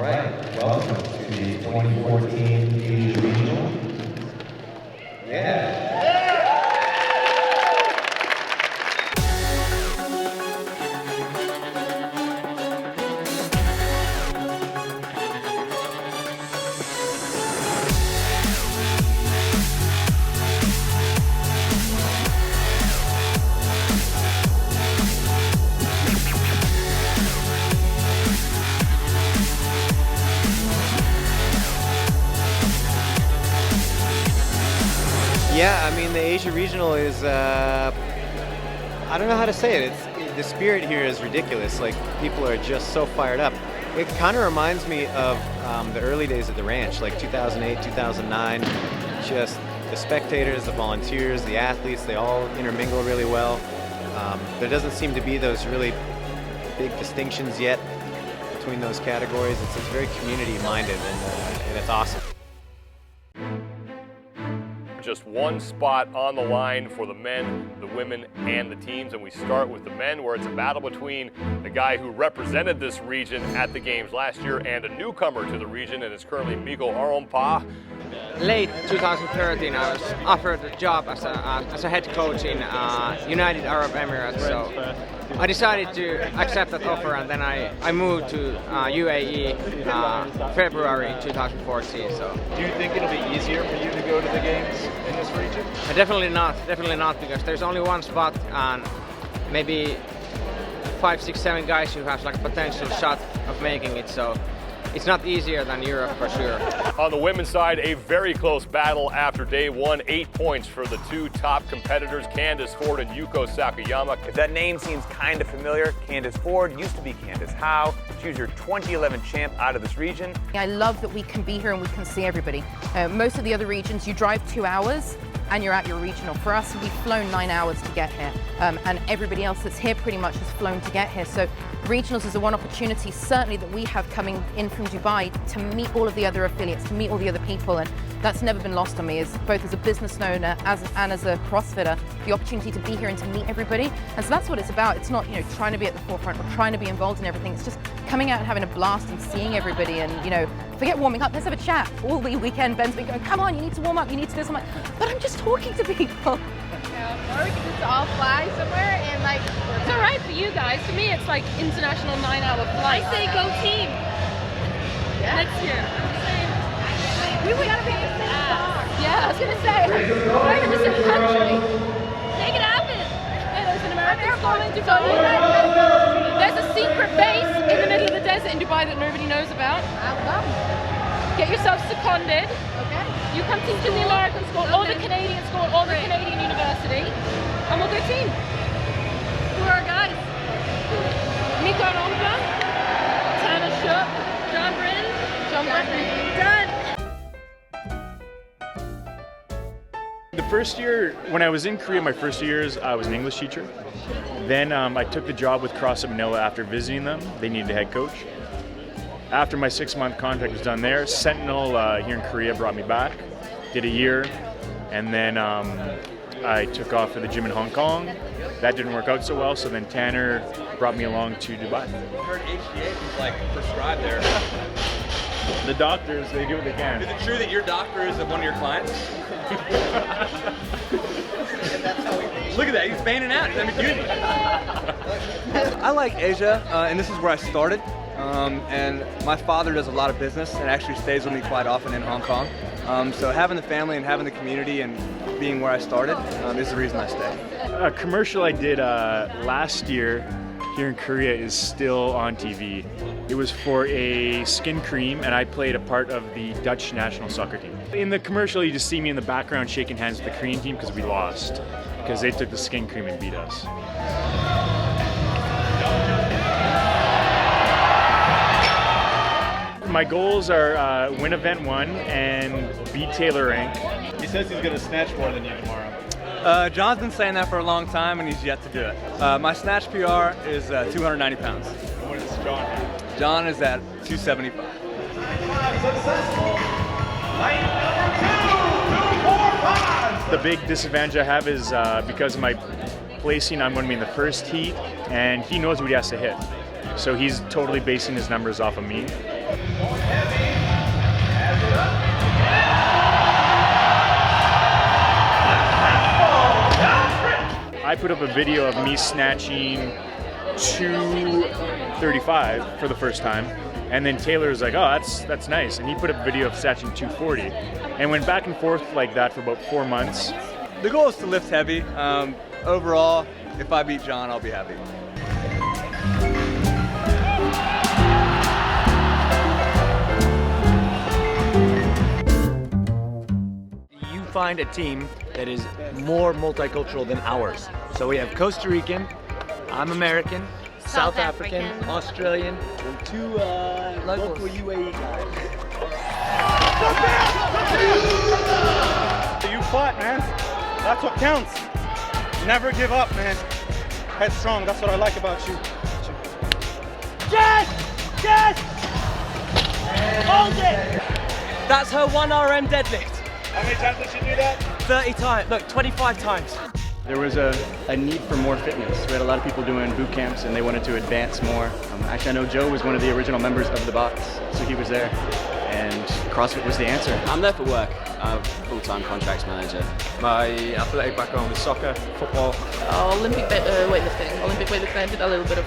right, welcome to the 2014 Asia Regional. Yeah. Yeah, I mean the Asia Regional is, I don't know how to say it. The spirit here is ridiculous. Like, people are just so fired up. It kind of reminds me of the early days of the ranch, like 2008, 2009. Just the spectators, the volunteers, the athletes, they all intermingle really well. There doesn't seem to be those really big distinctions yet between those categories. It's very community-minded, and it's awesome. Just one spot on the line for the men, the women, and the teams. And we start with the men, where it's a battle between the guy who represented this region at the games last year and a newcomer to the region, and it's currently Mikko Aronpää. Late 2013, I was offered a job as a head coach in United Arab Emirates. So I decided to accept that offer, and then I moved to UAE February 2014. So. Do you think it'll be easier for you to go to the games in this region? Definitely not, because there's only one spot and maybe 5, 6, 7 guys who have like a potential shot of making it. So it's not easier than Europe for sure. On the women's side, a very close battle after day one. 8 points for the two top competitors, Candice Ford and Yuko Sakayama. If that name seems kind of familiar, Candice Ford used to be Candice Howe. She was your 2011 champ out of this region. I love that we can be here and we can see everybody. Most of the other regions, you drive 2 hours and you're at your regional. For us, we've flown 9 hours to get here, and everybody else that's here pretty much has flown to get here. So regionals is the one opportunity certainly that we have coming in from Dubai to meet all of the other affiliates, to meet all the other people, and that's never been lost on me, as both as a business owner and as a CrossFitter, the opportunity to be here and to meet everybody. And so that's what it's about. It's not, trying to be at the forefront or trying to be involved in everything. It's just coming out and having a blast and seeing everybody, and forget warming up, let's have a chat. All weekend, Ben's been going, come on, you need to warm up, you need to do something. But I'm just talking to people. Or we could just all fly somewhere and it's all right for you guys. To me, it's like international 9-hour flight. I say go team. Yeah. Next year. We gotta be in the same spot. Yeah, I was gonna say, we're in the same country. Make it happen. Yeah, there's an American school in Dubai. There's a secret base in the middle of the desert in Dubai that nobody knows about. I'll come. Get yourself seconded. Okay. You come teach in the American school, or the Canadian school, or the Canadian university, and we'll go team. Who are our guys? Mikko Aronpää, Tanner Shook, John Brin. Done. The first year, when I was in Korea, my first years, I was an English teacher. Then I took the job with CrossFit Manila after visiting them. They needed a head coach. After my 6-month contract was done there, Sentinel here in Korea brought me back, did a year, and then I took off for the gym in Hong Kong. That didn't work out so well, so then Tanner brought me along to Dubai. I heard HGH was prescribed there. The doctors, they do what they can. Is it true that your doctor is one of your clients? Look at that, he's fanning out. He's ambiguity. I like Asia, and this is where I started. And my father does a lot of business and actually stays with me quite often in Hong Kong. So having the family and having the community and being where I started is the reason I stay. A commercial I did last year here in Korea is still on TV. It was for a skin cream, and I played a part of the Dutch national soccer team. In the commercial, you just see me in the background shaking hands with the Korean team because we lost, because they took the skin cream and beat us. My goals are win event 1 and beat Taylor rank. He says he's going to snatch more than you tomorrow. John's been saying that for a long time, and he's yet to do it. My snatch PR is 290 pounds. What is John? John is at 275. The big disadvantage I have is because of my placing, I'm going to be in the first heat, and he knows what he has to hit. So he's totally basing his numbers off of me. I put up a video of me snatching 235 for the first time, and then Taylor was like, "Oh, that's nice," and he put up a video of snatching 240, and went back and forth like that for about 4 months. The goal is to lift heavy. Overall, if I beat John, I'll be happy. You find a team that is more multicultural than ours. So we have Costa Rican, I'm American, South African, Australian, and 2 local UAE guys. You fought, man. That's what counts. Never give up, man. Headstrong, that's what I like about you. Yes! Yes! Hold it! That's her 1 RM deadlift. How many times did she do that? 30 times, look, 25 times. There was a need for more fitness. We had a lot of people doing boot camps and they wanted to advance more. Actually, I know Joe was one of the original members of the box, so he was there. And CrossFit was the answer. I'm there for work. I'm a full-time contracts manager. My athletic background is soccer, football. Olympic weightlifting. Olympic weightlifting. I did a little bit of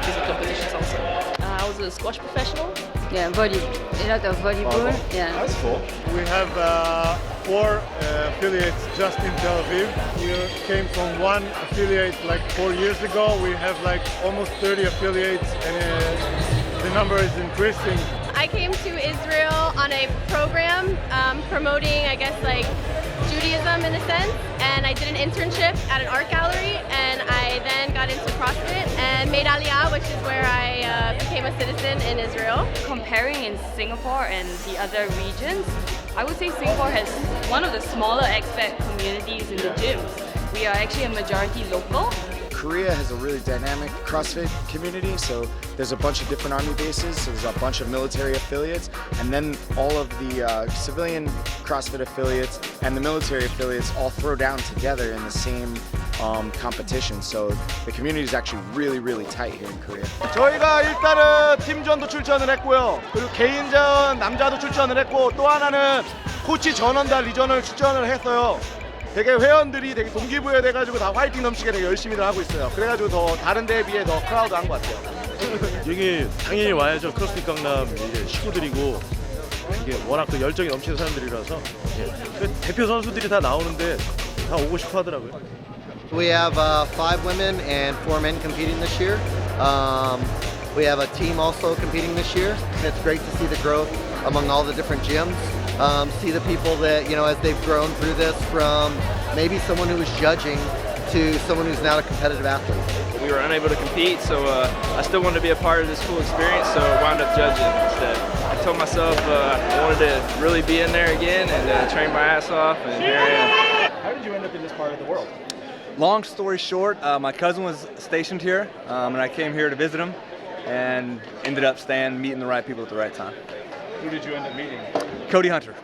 physical competitions also. I was a squash professional. Yeah, a lot of volleyball. Yeah. That's cool. We have 4 affiliates just in Tel Aviv. We came from 1 affiliate like 4 years ago. We have like almost 30 affiliates, and the number is increasing. I came to Israel on a program promoting, I guess, like Judaism in a sense, and I did an internship at an art gallery, and I then got into CrossFit and made Aliyah, which is where I became a citizen in Israel. Comparing in Singapore and the other regions, I would say Singapore has one of the smaller expat communities in the gyms. We are actually a majority local. Korea has a really dynamic CrossFit community, so there's a bunch of different army bases, so there's a bunch of military affiliates, and then all of the civilian CrossFit affiliates and the military affiliates all throw down together in the same competition, so the community is actually really tight here in Korea. 저희가 일단은 팀전도 출전을 했고요. 그리고 개인전 남자도 출전을 했고, 또 하나는 코치 전원단 리전을 출전을 했어요. 되게 회원들이 되게 동기부여돼가지고 다 화이팅 넘치게 되게 열심히들 하고 있어요. 그래가지고 더 다른 데에 비해 더 크라우드한 것 같아요. 여기 당연히 와야죠. 크로스핏 강남 이제 식구들이고 이게 워낙 또 열정이 넘치는 사람들이라서 대표 선수들이 다 나오는데 다 오고 싶어 하더라고요. We have 5 women and 4 men competing this year. We have a team also competing this year. It's great to see the growth among all the different gyms. See the people that, you know, as they've grown through this, from maybe someone who was judging to someone who's now a competitive athlete. We were unable to compete, so I still wanted to be a part of this cool experience, so I wound up judging instead. I told myself I wanted to really be in there again and train my ass off, and here I am. How did you end up in this part of the world? Long story short, my cousin was stationed here, and I came here to visit him, and ended up meeting the right people at the right time. Who did you end up meeting? Cody Hunter.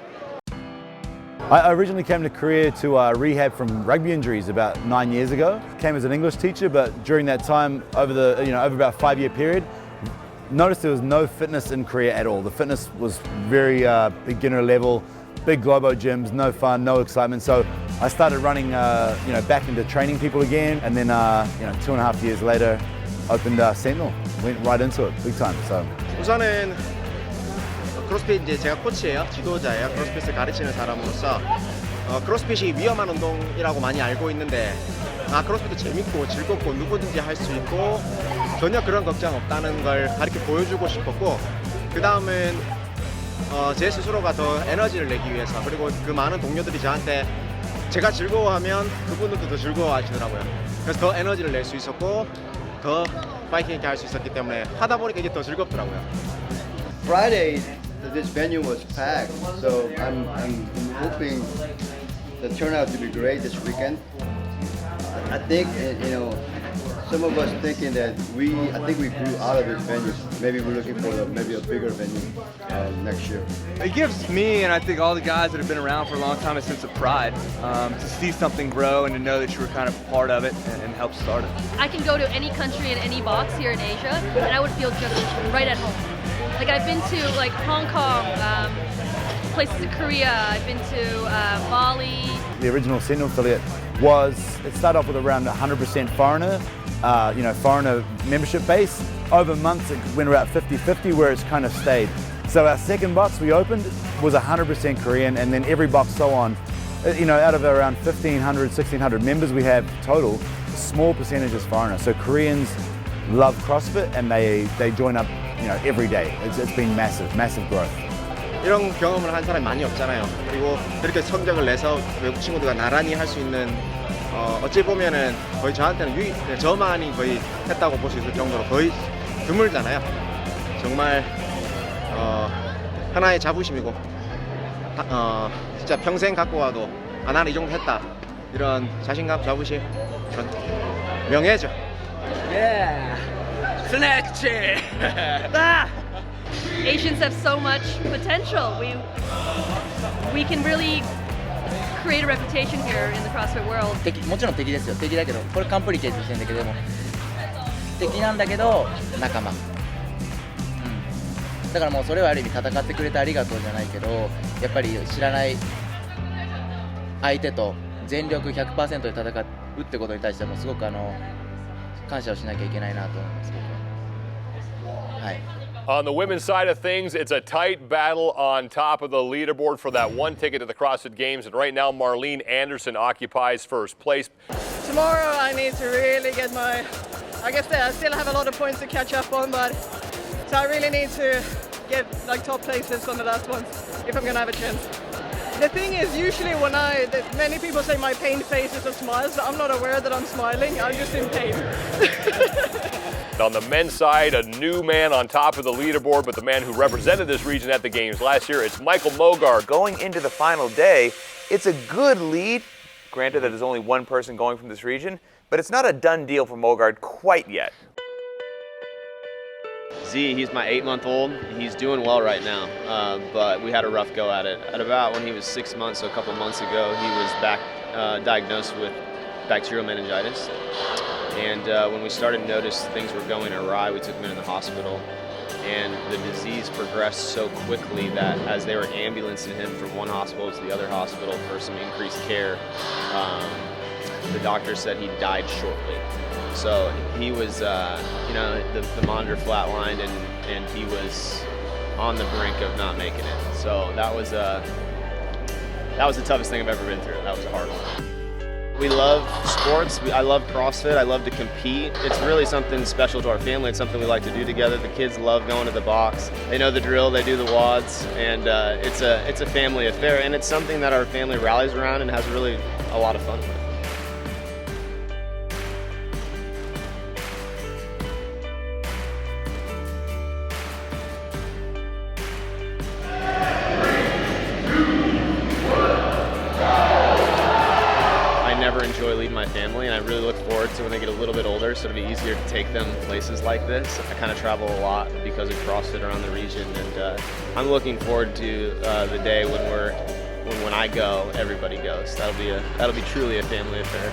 I originally came to Korea to rehab from rugby injuries about 9 years ago. Came as an English teacher, but during that time, over about a 5-year period, noticed there was no fitness in Korea at all. The fitness was very beginner level, big globo gyms, no fun, no excitement. So I started running, back into training people again, and then 2.5 years later, opened Sentinel. Went right into it, big time. So. 우선은 크로스핏 이제 제가 코치예요, 지도자예요. 크로스핏을 가르치는 사람으로서 크로스핏이 위험한 운동이라고 많이 알고 있는데 크로스핏도 재밌고 즐겁고 누구든지 할 수 있고 전혀 그런 걱정 없다는 걸 가르쳐 보여주고 싶었고, 그 다음은 제 스스로가 더 에너지를 내기 위해서, 그리고 그 많은 동료들이 저한테 제가 즐거워하면 그분들도 더 즐거워하시더라고요. 그래서 더 에너지를 낼 수 있었고 더 파이팅 있게 할 수 있었기 때문에 하다 보니까 이게 더 즐겁더라고요. Friday, this venue was packed, so I'm hoping the turnout to be great this weekend. I think some of us thinking that I think we grew out of this venue. Maybe we're looking for maybe a bigger venue next year. It gives me, and I think all the guys that have been around for a long time, a sense of pride to see something grow and to know that you were kind of part of it and help start it. I can go to any country in any box here in Asia, and I would feel just right at home. Like I've been to like Hong Kong, places in Korea. I've been to Bali. The original Sentinel affiliate it started off with around 100% foreigner, foreigner membership base. Over months it went about 50-50 where it's kind of stayed. So our second box we opened was 100% Korean, and then every box so on. Out of around 1,500, 1,600 members we have total, a small percentage is foreigner. So Koreans love CrossFit and they join up every day. It's been massive growth. 이런 경험을 한 사람이 많이 없잖아요. 그리고 그렇게 성적을 내서 외국 친구들과 나란히 할 수 있는 어찌 보면은 거의 저한테는 저만이 거의 했다고 볼 수 있을 정도로 거의 드물잖아요. 정말 하나의 자부심이고 진짜 평생 갖고 와도 나는 이 정도 했다 이런 자신감, 자부심, 그런 명예죠. Yeah, snatch it. Asians have so much potential. We can really create a reputation here in the CrossFit world. もちろん敵ですよ。敵だけど、これカンプリケートしてるんだけども、敵なんだけど仲間。だからもうそれはある意味戦ってくれてありがとうじゃないけど、やっぱり知らない相手と全力 100% で戦うってことに対してもすごく感謝をしなきゃいけないなと思います。はい。On the women's side of things, it's a tight battle on top of the leaderboard for that one ticket to the CrossFit Games, and right now Marlene Anderson occupies first place. Tomorrow I need to really get I guess I still have a lot of points to catch up on, but so I really need to get like top places on the last ones if I'm gonna have a chance. The thing is, usually when many people say my pain face is a smile, so I'm not aware that I'm smiling, I'm just in pain. On the men's side, a new man on top of the leaderboard, but the man who represented this region at the Games last year, it's Michael Mogar. Going into the final day, it's a good lead. Granted that there's only one person going from this region, but it's not a done deal for Mogard quite yet. Z, he's my 8-month-old. He's doing well right now, but we had a rough go at it. At about when he was 6 months, so a couple months ago, he was diagnosed with bacterial meningitis. And when we started to notice things were going awry, we took him into the hospital. And the disease progressed so quickly that as they were ambulancing him from one hospital to the other hospital for some increased care, the doctor said he died shortly. So he was, the monitor flatlined and he was on the brink of not making it. So that was the toughest thing I've ever been through. That was a hard one. We love sports. I love CrossFit. I love to compete. It's really something special to our family. It's something we like to do together. The kids love going to the box. They know the drill. They do the WODs, and it's a family affair. And it's something that our family rallies around and has really a lot of fun with. Enjoy leading my family, and I really look forward to when they get a little bit older, so it'll be easier to take them places like this. I kind of travel a lot because of CrossFit around the region, and I'm looking forward to the day when I go, everybody goes. That'll be truly a family affair.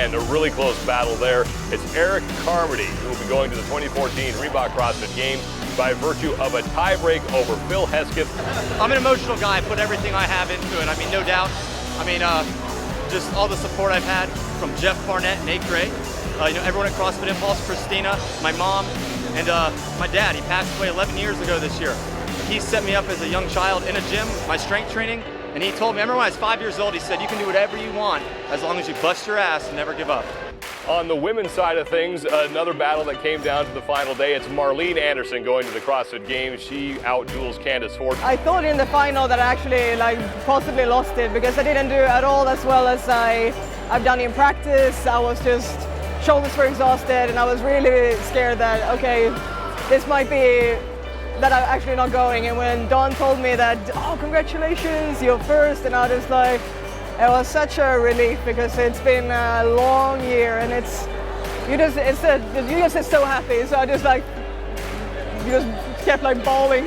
A really close battle there. It's Eric Carmody who will be going to the 2014 Reebok CrossFit Games by virtue of a tiebreak over Phil Hesketh. I'm an emotional guy. I put everything I have into it. I mean, no doubt. I mean, just all the support I've had from Jeff Barnett and Nate Gray. everyone at CrossFit Impulse, Christina, my mom, and my dad. He passed away 11 years ago this year. He set me up as a young child in a gym, my strength training, and he told me, I remember when I was 5 years old, he said, you can do whatever you want as long as you bust your ass and never give up. On the women's side of things, another battle that came down to the final day. It's Marlene Anderson going to the CrossFit Games. She outduels Candice Ford. I thought in the final that I actually possibly lost it because I didn't do at all as well as I've done in practice. I was just, shoulders were exhausted, and I was really scared that, okay, this might be that I'm actually not going. And when Dawn told me that, oh, congratulations, you're first, and I was like, it was such a relief because it's been a long year, and you just get so happy. So I just kept bawling.